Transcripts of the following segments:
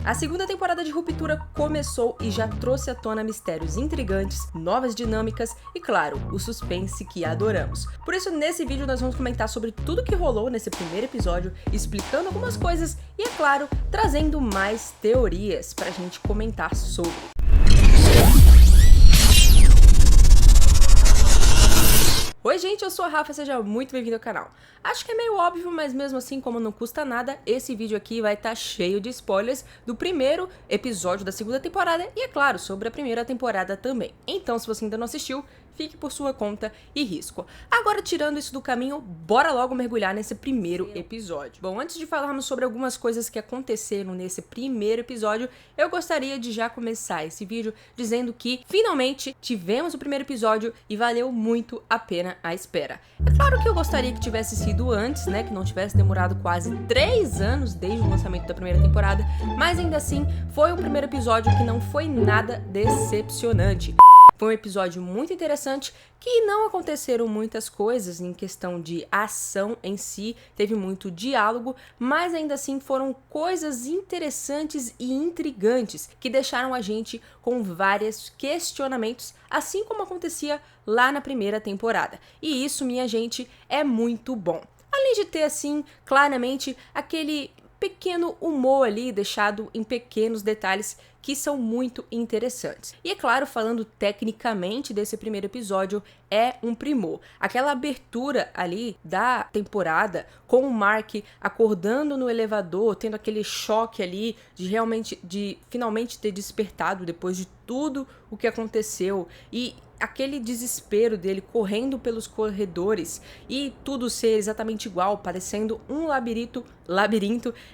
A segunda temporada de Ruptura começou e já trouxe à tona mistérios intrigantes, novas dinâmicas e, claro, o suspense que adoramos. Por isso, nesse vídeo nós vamos comentar sobre tudo que rolou nesse primeiro episódio, explicando algumas coisas e, é claro, trazendo mais teorias pra gente comentar sobre. Oi gente, eu sou a Rafa, seja muito bem-vindo ao canal. Acho que é meio óbvio, mas mesmo assim, como não custa nada, esse vídeo aqui vai estar cheio de spoilers do primeiro episódio da segunda temporada e, é claro, sobre a primeira temporada também. Então, se você ainda não assistiu, fique por sua conta e risco. Agora, tirando isso do caminho, bora logo mergulhar nesse primeiro episódio. Bom, antes de falarmos sobre algumas coisas que aconteceram nesse primeiro episódio, eu gostaria de já começar esse vídeo dizendo que, finalmente, tivemos o primeiro episódio e valeu muito a pena a espera. É claro que eu gostaria que tivesse sido antes, né, que não tivesse demorado quase 3 anos desde o lançamento da primeira temporada, mas ainda assim, foi um primeiro episódio que não foi nada decepcionante. Foi um episódio muito interessante, que não aconteceram muitas coisas em questão de ação em si, teve muito diálogo, mas ainda assim foram coisas interessantes e intrigantes que deixaram a gente com vários questionamentos, assim como acontecia lá na primeira temporada. E isso, minha gente, é muito bom. Além de ter, assim, claramente aquele pequeno humor ali deixado em pequenos detalhes que são muito interessantes. E é claro, falando tecnicamente desse primeiro episódio, é um primor. Aquela abertura ali da temporada, com o Mark acordando no elevador, tendo aquele choque ali de finalmente ter despertado depois de tudo o que aconteceu e aquele desespero dele correndo pelos corredores e tudo ser exatamente igual, parecendo um labirinto,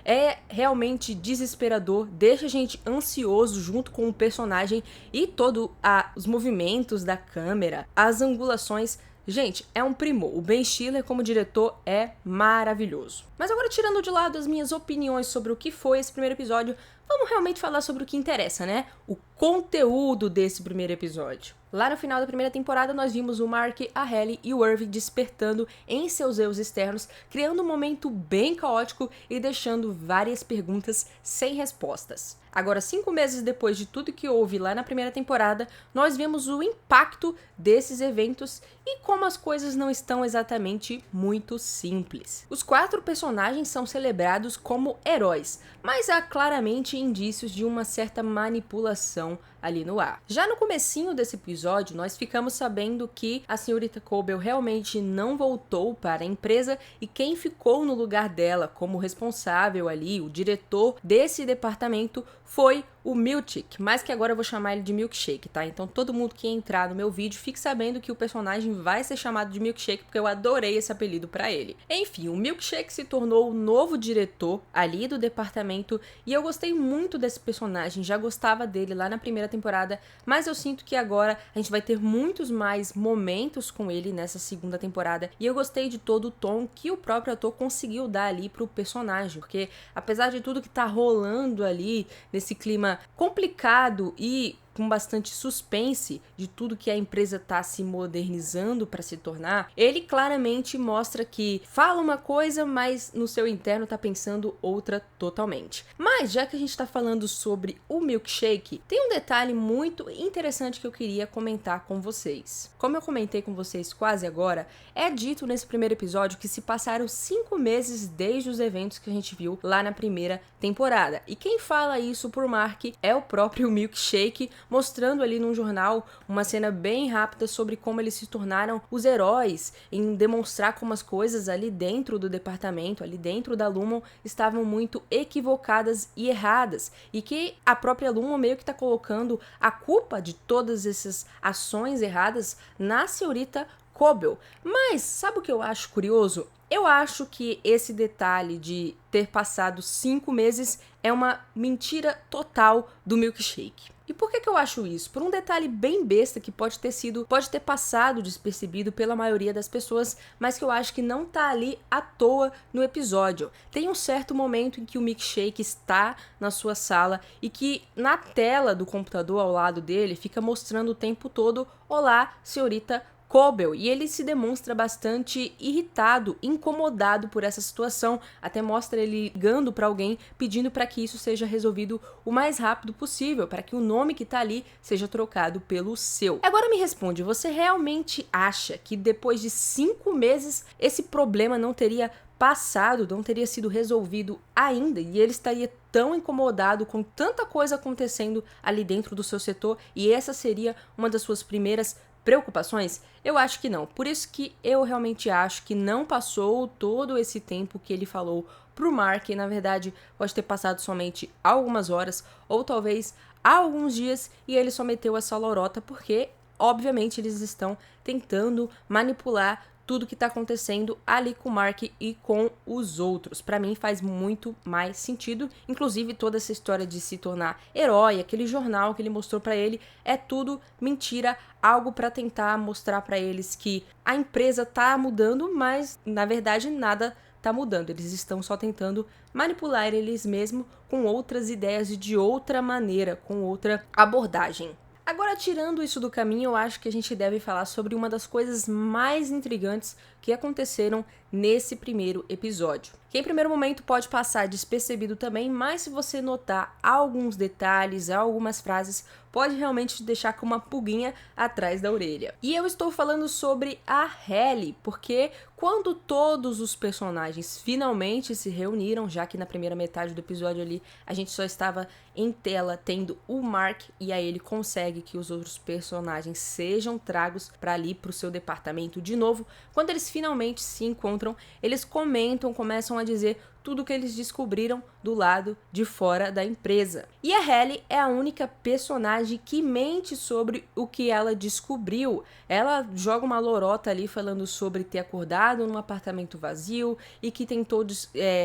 é realmente desesperador, deixa a gente ansioso junto com o personagem e todos os movimentos da câmera, as angulações. Gente, é um primor. O Ben Stiller como diretor é maravilhoso. Mas agora, tirando de lado as minhas opiniões sobre o que foi esse primeiro episódio, vamos realmente falar sobre o que interessa, né? O conteúdo desse primeiro episódio. Lá no final da primeira temporada, nós vimos o Mark, a Hayley e o Irving despertando em seus eus externos, criando um momento bem caótico e deixando várias perguntas sem respostas. Agora, 5 meses depois de tudo que houve lá na primeira temporada, nós vemos o impacto desses eventos e como as coisas não estão exatamente muito simples. Os 4 personagens são celebrados como heróis, mas há claramente indícios de uma certa manipulação ali no ar. Já no comecinho desse episódio, nós ficamos sabendo que a senhorita Cobell realmente não voltou para a empresa e quem ficou no lugar dela como responsável ali, o diretor desse departamento, foi o Milkshake, mas que agora eu vou chamar ele de Milkshake, tá? Então todo mundo que entrar no meu vídeo fique sabendo que o personagem vai ser chamado de Milkshake, porque eu adorei esse apelido pra ele. Enfim, o Milkshake se tornou o novo diretor ali do departamento e eu gostei muito desse personagem, já gostava dele lá na primeira temporada, mas eu sinto que agora a gente vai ter muitos mais momentos com ele nessa segunda temporada e eu gostei de todo o tom que o próprio ator conseguiu dar ali pro personagem, porque apesar de tudo que tá rolando ali nesse clima complicado e com bastante suspense de tudo que a empresa está se modernizando para se tornar, ele claramente mostra que fala uma coisa, mas no seu interno está pensando outra totalmente. Mas já que a gente está falando sobre o Milkshake, tem um detalhe muito interessante que eu queria comentar com vocês. Como eu comentei com vocês quase agora, é dito nesse primeiro episódio que se passaram 5 meses desde os eventos que a gente viu lá na primeira temporada. E quem fala isso pro Mark é o próprio Milkshake, mostrando ali num jornal uma cena bem rápida sobre como eles se tornaram os heróis, em demonstrar como as coisas ali dentro do departamento, ali dentro da Lumon, estavam muito equivocadas e erradas, e que a própria Lumon meio que tá colocando a culpa de todas essas ações erradas na senhorita Cobell. Mas sabe o que eu acho curioso? Eu acho que esse detalhe de ter passado 5 meses é uma mentira total do Milkshake. E por que eu acho isso? Por um detalhe bem besta que pode ter passado despercebido pela maioria das pessoas, mas que eu acho que não tá ali à toa no episódio. Tem um certo momento em que o Milkshake está na sua sala e que na tela do computador ao lado dele fica mostrando o tempo todo: "Olá, senhorita Cobble, e ele se demonstra bastante irritado, incomodado por essa situação, até mostra ele ligando para alguém pedindo para que isso seja resolvido o mais rápido possível, para que o nome que tá ali seja trocado pelo seu. Agora me responde, você realmente acha que depois de 5 meses esse problema não teria passado, não teria sido resolvido ainda, e ele estaria tão incomodado com tanta coisa acontecendo ali dentro do seu setor, e essa seria uma das suas primeiras preocupações? Eu acho que não. Por isso que eu realmente acho que não passou todo esse tempo que ele falou pro Mark, e na verdade pode ter passado somente algumas horas, ou talvez alguns dias, e ele só meteu essa lorota porque, obviamente, eles estão tentando manipular tudo que tá acontecendo ali com o Mark e com os outros. Pra mim faz muito mais sentido, inclusive toda essa história de se tornar herói, aquele jornal que ele mostrou pra ele, é tudo mentira, algo pra tentar mostrar pra eles que a empresa tá mudando, mas na verdade nada tá mudando, eles estão só tentando manipular eles mesmos com outras ideias e de outra maneira, com outra abordagem. Agora, tirando isso do caminho, eu acho que a gente deve falar sobre uma das coisas mais intrigantes que aconteceram nesse primeiro episódio. Que em primeiro momento pode passar despercebido também, mas se você notar alguns detalhes, algumas frases, pode realmente te deixar com uma pulguinha atrás da orelha. E eu estou falando sobre a Halle, porque quando todos os personagens finalmente se reuniram, já que na primeira metade do episódio ali a gente só estava em tela tendo o Mark, e aí ele consegue que os outros personagens sejam tragos para ali pro seu departamento de novo. Quando eles finalmente se encontram, eles comentam, começam a dizer tudo o que eles descobriram do lado de fora da empresa. E a Halle é a única personagem que mente sobre o que ela descobriu. Ela joga uma lorota ali falando sobre ter acordado num apartamento vazio e que tentou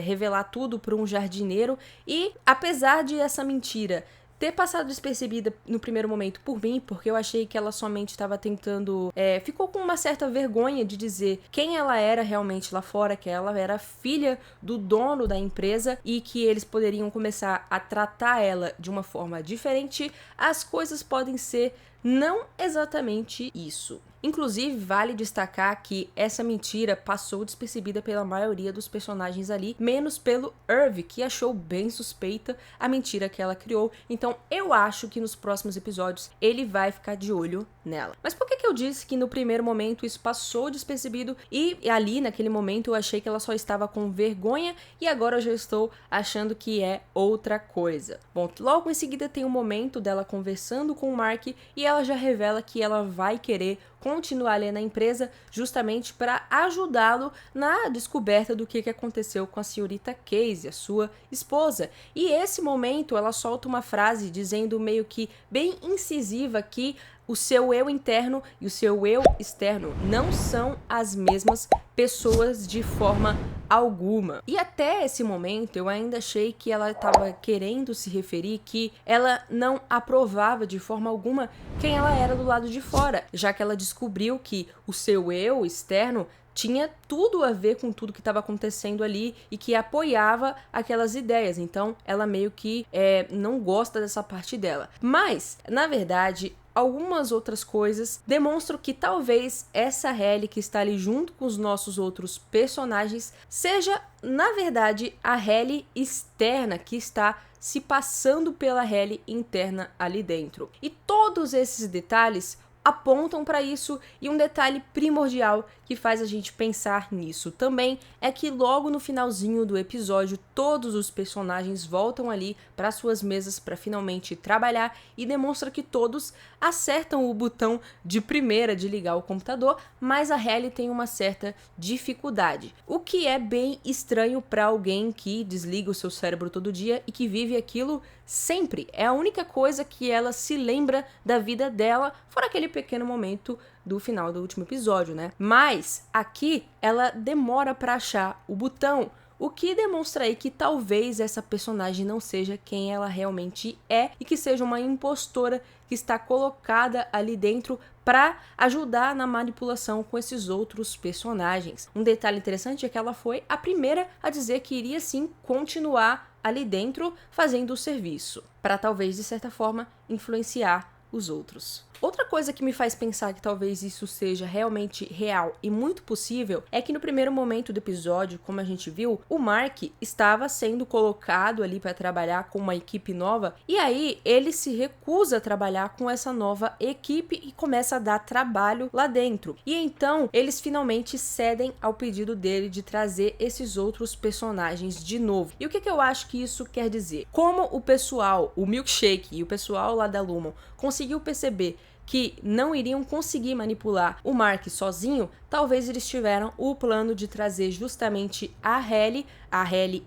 revelar tudo para um jardineiro. E apesar de essa mentira ter passado despercebida no primeiro momento por mim, porque eu achei que ela somente estava tentando... ficou com uma certa vergonha de dizer quem ela era realmente lá fora, que ela era filha do dono da empresa e que eles poderiam começar a tratar ela de uma forma diferente. As coisas podem ser não exatamente isso. Inclusive, vale destacar que essa mentira passou despercebida pela maioria dos personagens ali, menos pelo Irv, que achou bem suspeita a mentira que ela criou. Então, eu acho que nos próximos episódios ele vai ficar de olho nela. Mas por que eu disse que no primeiro momento isso passou despercebido e ali, naquele momento, eu achei que ela só estava com vergonha e agora eu já estou achando que é outra coisa? Bom, logo em seguida tem um momento dela conversando com o Mark e ela já revela que ela vai querer continuar ali na empresa justamente para ajudá-lo na descoberta do que aconteceu com a senhorita Casey, a sua esposa. E esse momento ela solta uma frase dizendo meio que bem incisiva que o seu eu interno e o seu eu externo não são as mesmas pessoas de forma alguma. E até esse momento eu ainda achei que ela estava querendo se referir que ela não aprovava de forma alguma quem ela era do lado de fora, já que ela descobriu que o seu eu externo tinha tudo a ver com tudo que estava acontecendo ali e que apoiava aquelas ideias. Então ela meio que não gosta dessa parte dela. Mas, na verdade, algumas outras coisas demonstram que talvez essa Halle que está ali junto com os nossos outros personagens seja, na verdade, a Halle externa que está se passando pela Halle interna ali dentro. E todos esses detalhes apontam para isso, e um detalhe primordial que faz a gente pensar nisso também é que logo no finalzinho do episódio todos os personagens voltam ali para suas mesas para finalmente trabalhar e demonstra que todos acertam o botão de primeira de ligar o computador, mas a Halle tem uma certa dificuldade, o que é bem estranho para alguém que desliga o seu cérebro todo dia e que vive aquilo sempre. É a única coisa que ela se lembra da vida dela, fora aquele pequeno momento do final do último episódio, né? Mas aqui ela demora para achar o botão, o que demonstra aí que talvez essa personagem não seja quem ela realmente é e que seja uma impostora que está colocada ali dentro para ajudar na manipulação com esses outros personagens. Um detalhe interessante é que ela foi a primeira a dizer que iria sim continuar ali dentro fazendo o serviço, para talvez de certa forma influenciar os outros. Outra coisa que me faz pensar que talvez isso seja realmente real e muito possível é que no primeiro momento do episódio, como a gente viu, o Mark estava sendo colocado ali para trabalhar com uma equipe nova e aí ele se recusa a trabalhar com essa nova equipe e começa a dar trabalho lá dentro. E então eles finalmente cedem ao pedido dele de trazer esses outros personagens de novo. E o que eu acho que isso quer dizer? Como o pessoal, o Milkshake e o pessoal lá da Lumon conseguiu perceber que não iriam conseguir manipular o Mark sozinho, talvez eles tiveram o plano de trazer justamente a Hailey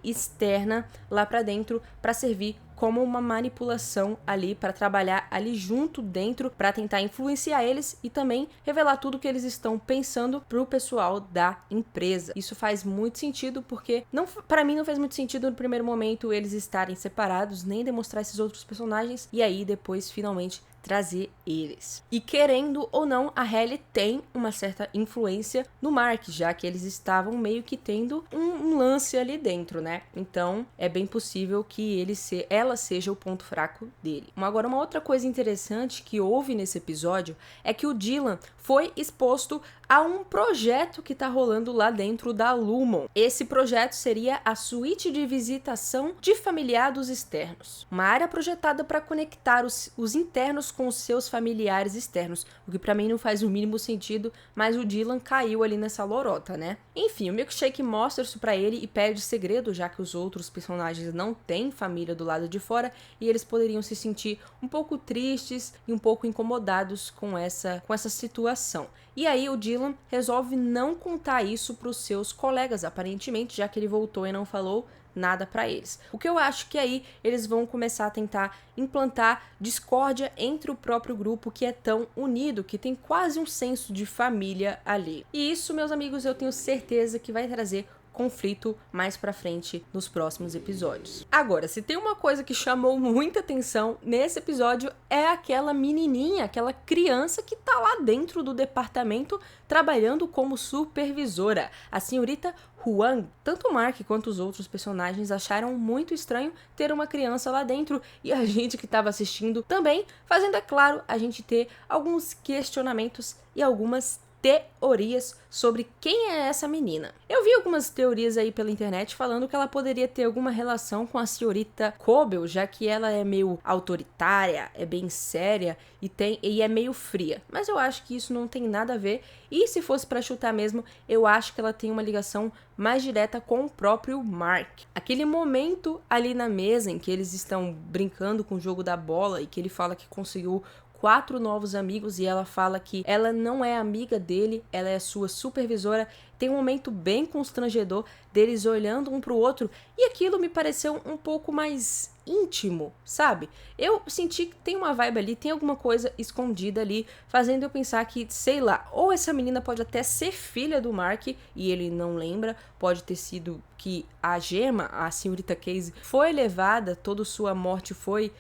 externa, lá para dentro, para servir como uma manipulação ali, para trabalhar ali junto dentro, para tentar influenciar eles e também revelar tudo que eles estão pensando pro pessoal da empresa. Isso faz muito sentido porque para mim não faz muito sentido no primeiro momento eles estarem separados, nem demonstrar esses outros personagens e aí depois finalmente trazer eles. E querendo ou não, a Hailey tem uma certa influência no Mark, já que eles estavam meio que tendo um lance ali dentro, né? Então, é bem possível que ela seja o ponto fraco dele. Agora, uma outra coisa interessante que houve nesse episódio é que o Dylan foi exposto a um projeto que tá rolando lá dentro da Lumon. Esse projeto seria a suíte de visitação de familiares externos. Uma área projetada para conectar os internos com os seus familiares externos, o que pra mim não faz o mínimo sentido, mas o Dylan caiu ali nessa lorota, né? Enfim, o Milkshake mostra isso pra ele e pede segredo, já que os outros personagens não têm família do lado de fora e eles poderiam se sentir um pouco tristes e um pouco incomodados com essa situação. E aí o Dylan resolve não contar isso para os seus colegas, aparentemente, já que ele voltou e não falou nada para eles. O que eu acho que aí eles vão começar a tentar implantar discórdia entre o próprio grupo que é tão unido, que tem quase um senso de família ali. E isso, meus amigos, eu tenho certeza que vai trazer conflito mais pra frente nos próximos episódios. Agora, se tem uma coisa que chamou muita atenção nesse episódio é aquela menininha, aquela criança que tá lá dentro do departamento trabalhando como supervisora, a senhorita Huang. Tanto o Mark quanto os outros personagens acharam muito estranho ter uma criança lá dentro e a gente que estava assistindo também, fazendo, é claro, a gente ter alguns questionamentos e algumas teorias sobre quem é essa menina. Eu vi algumas teorias aí pela internet falando que ela poderia ter alguma relação com a senhorita Cobel, já que ela é meio autoritária, é bem séria e é meio fria. Mas eu acho que isso não tem nada a ver e se fosse para chutar mesmo, eu acho que ela tem uma ligação mais direta com o próprio Mark. Aquele momento ali na mesa em que eles estão brincando com o jogo da bola e que ele fala que conseguiu 4 novos amigos e ela fala que ela não é amiga dele, ela é sua supervisora. Tem um momento bem constrangedor deles olhando um pro outro e aquilo me pareceu um pouco mais íntimo, sabe? Eu senti que tem uma vibe ali, tem alguma coisa escondida ali, fazendo eu pensar que, sei lá, ou essa menina pode até ser filha do Mark e ele não lembra, pode ter sido que a Gemma, a senhorita Casey, foi levada, toda sua morte foi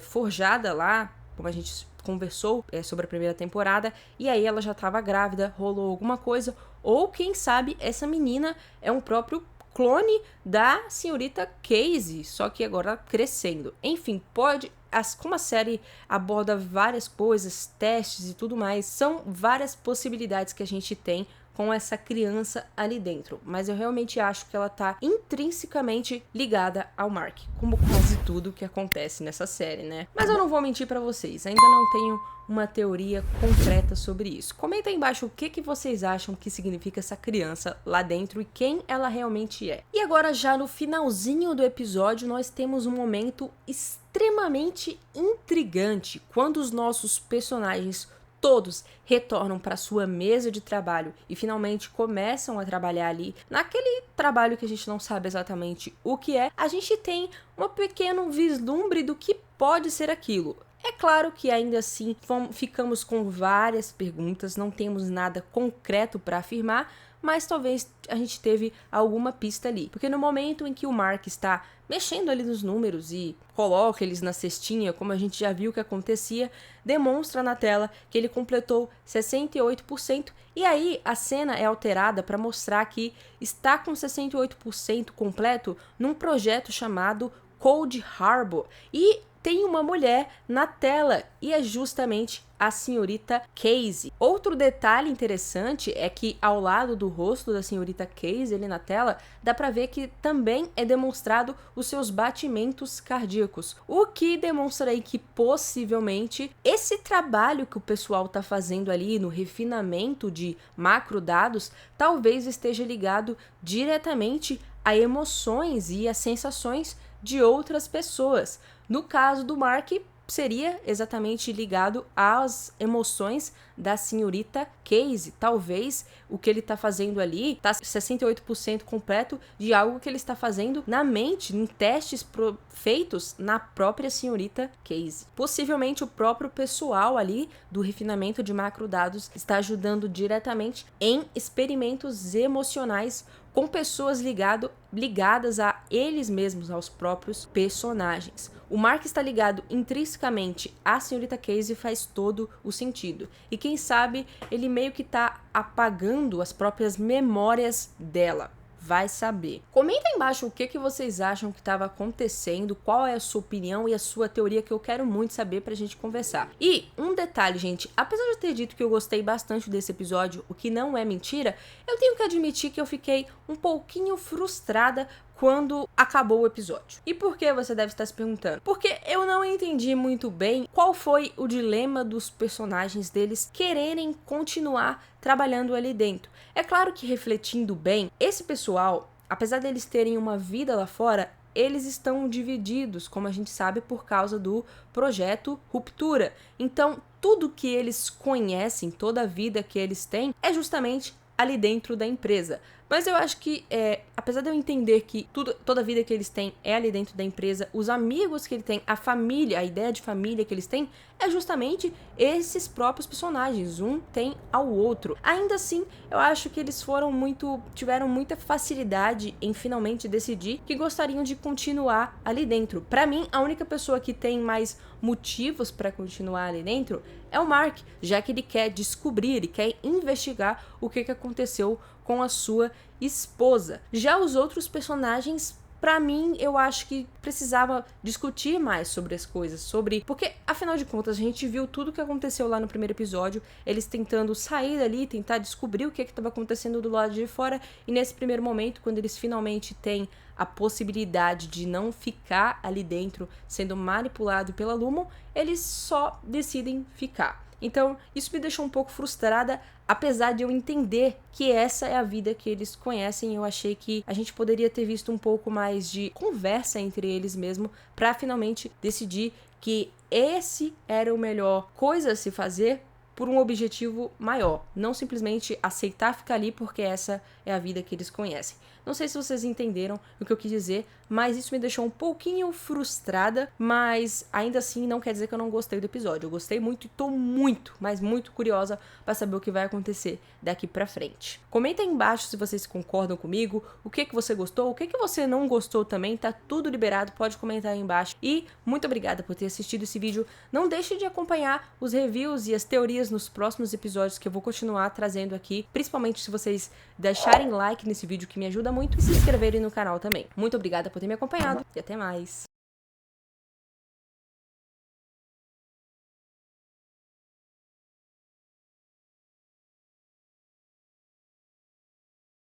forjada lá, como a gente conversou sobre a primeira temporada, e aí ela já estava grávida, rolou alguma coisa, ou quem sabe essa menina é um próprio clone da senhorita Casey, só que agora crescendo. Enfim, como a série aborda várias coisas, testes e tudo mais, são várias possibilidades que a gente tem com essa criança ali dentro, mas eu realmente acho que ela tá intrinsecamente ligada ao Mark, como quase tudo que acontece nessa série, né? Mas eu não vou mentir pra vocês, ainda não tenho uma teoria concreta sobre isso. Comenta aí embaixo o que vocês acham que significa essa criança lá dentro e quem ela realmente é. E agora já no finalzinho do episódio nós temos um momento extremamente intrigante, quando os nossos personagens todos retornam para sua mesa de trabalho e finalmente começam a trabalhar ali naquele trabalho que a gente não sabe exatamente o que é. A gente tem um pequeno vislumbre do que pode ser aquilo. É claro que ainda assim ficamos com várias perguntas, não temos nada concreto para afirmar, mas talvez a gente teve alguma pista ali. Porque no momento em que o Mark está mexendo ali nos números e coloca eles na cestinha, como a gente já viu que acontecia, demonstra na tela que ele completou 68%, e aí a cena é alterada para mostrar que está com 68% completo num projeto chamado Cold Harbor. E tem uma mulher na tela e é justamente a senhorita Casey. Outro detalhe interessante é que ao lado do rosto da senhorita Casey ali na tela, dá pra ver que também é demonstrado os seus batimentos cardíacos, o que demonstra aí que possivelmente esse trabalho que o pessoal tá fazendo ali no refinamento de macrodados talvez esteja ligado diretamente a emoções e a sensações de outras pessoas. No caso do Mark, seria exatamente ligado às emoções da senhorita Casey. Talvez o que ele está fazendo ali está 68% completo de algo que ele está fazendo na mente, em testes feitos na própria senhorita Casey. Possivelmente o próprio pessoal ali do refinamento de macrodados está ajudando diretamente em experimentos emocionais com pessoas ligadas a eles mesmos, aos próprios personagens. O Mark está ligado intrinsecamente à senhorita Casey, faz todo o sentido. E quem sabe ele meio que está apagando as próprias memórias dela. Vai saber. Comenta aí embaixo o que vocês acham que estava acontecendo, qual é a sua opinião e a sua teoria, que eu quero muito saber pra gente conversar. E um detalhe, gente, apesar de eu ter dito que eu gostei bastante desse episódio, o que não é mentira, eu tenho que admitir que eu fiquei um pouquinho frustrada quando acabou o episódio. E por que, você deve estar se perguntando? Porque eu não entendi muito bem qual foi o dilema dos personagens deles quererem continuar trabalhando ali dentro. É claro que, refletindo bem, esse pessoal, apesar deles terem uma vida lá fora, eles estão divididos, como a gente sabe, por causa do projeto Ruptura. Então, tudo que eles conhecem, toda a vida que eles têm, é justamente ali dentro da empresa. Mas eu acho que, apesar de eu entender que toda a vida que eles têm é ali dentro da empresa, os amigos que ele tem, a família, a ideia de família que eles têm, é justamente esses próprios personagens, um tem ao outro. Ainda assim, eu acho que eles tiveram muita facilidade em finalmente decidir que gostariam de continuar ali dentro. Pra mim, a única pessoa que tem mais motivos para continuar ali dentro é o Mark, já que ele quer descobrir, ele quer investigar o que aconteceu com a sua esposa. Já os outros personagens, pra mim, eu acho que precisava discutir mais sobre as coisas, porque, afinal de contas, a gente viu tudo o que aconteceu lá no primeiro episódio, eles tentando sair dali, tentar descobrir o que estava acontecendo do lado de fora, e nesse primeiro momento, quando eles finalmente têm a possibilidade de não ficar ali dentro sendo manipulado pela Lumon, eles só decidem ficar. Então, isso me deixou um pouco frustrada, apesar de eu entender que essa é a vida que eles conhecem. Eu achei que a gente poderia ter visto um pouco mais de conversa entre eles mesmo, para finalmente decidir que esse era o melhor coisa a se fazer por um objetivo maior, não simplesmente aceitar ficar ali porque essa é a vida que eles conhecem. Não sei se vocês entenderam o que eu quis dizer, mas isso me deixou um pouquinho frustrada, mas ainda assim não quer dizer que eu não gostei do episódio. Eu gostei muito e tô muito, mas muito curiosa para saber o que vai acontecer daqui pra frente. Comenta aí embaixo se vocês concordam comigo, o que você gostou, o que você não gostou também, tá tudo liberado, pode comentar aí embaixo. E muito obrigada por ter assistido esse vídeo. Não deixe de acompanhar os reviews e as teorias nos próximos episódios que eu vou continuar trazendo aqui, principalmente se vocês deixarem like nesse vídeo, que me ajuda muito, e se inscreverem no canal também. Muito obrigada por ter me acompanhado e até mais!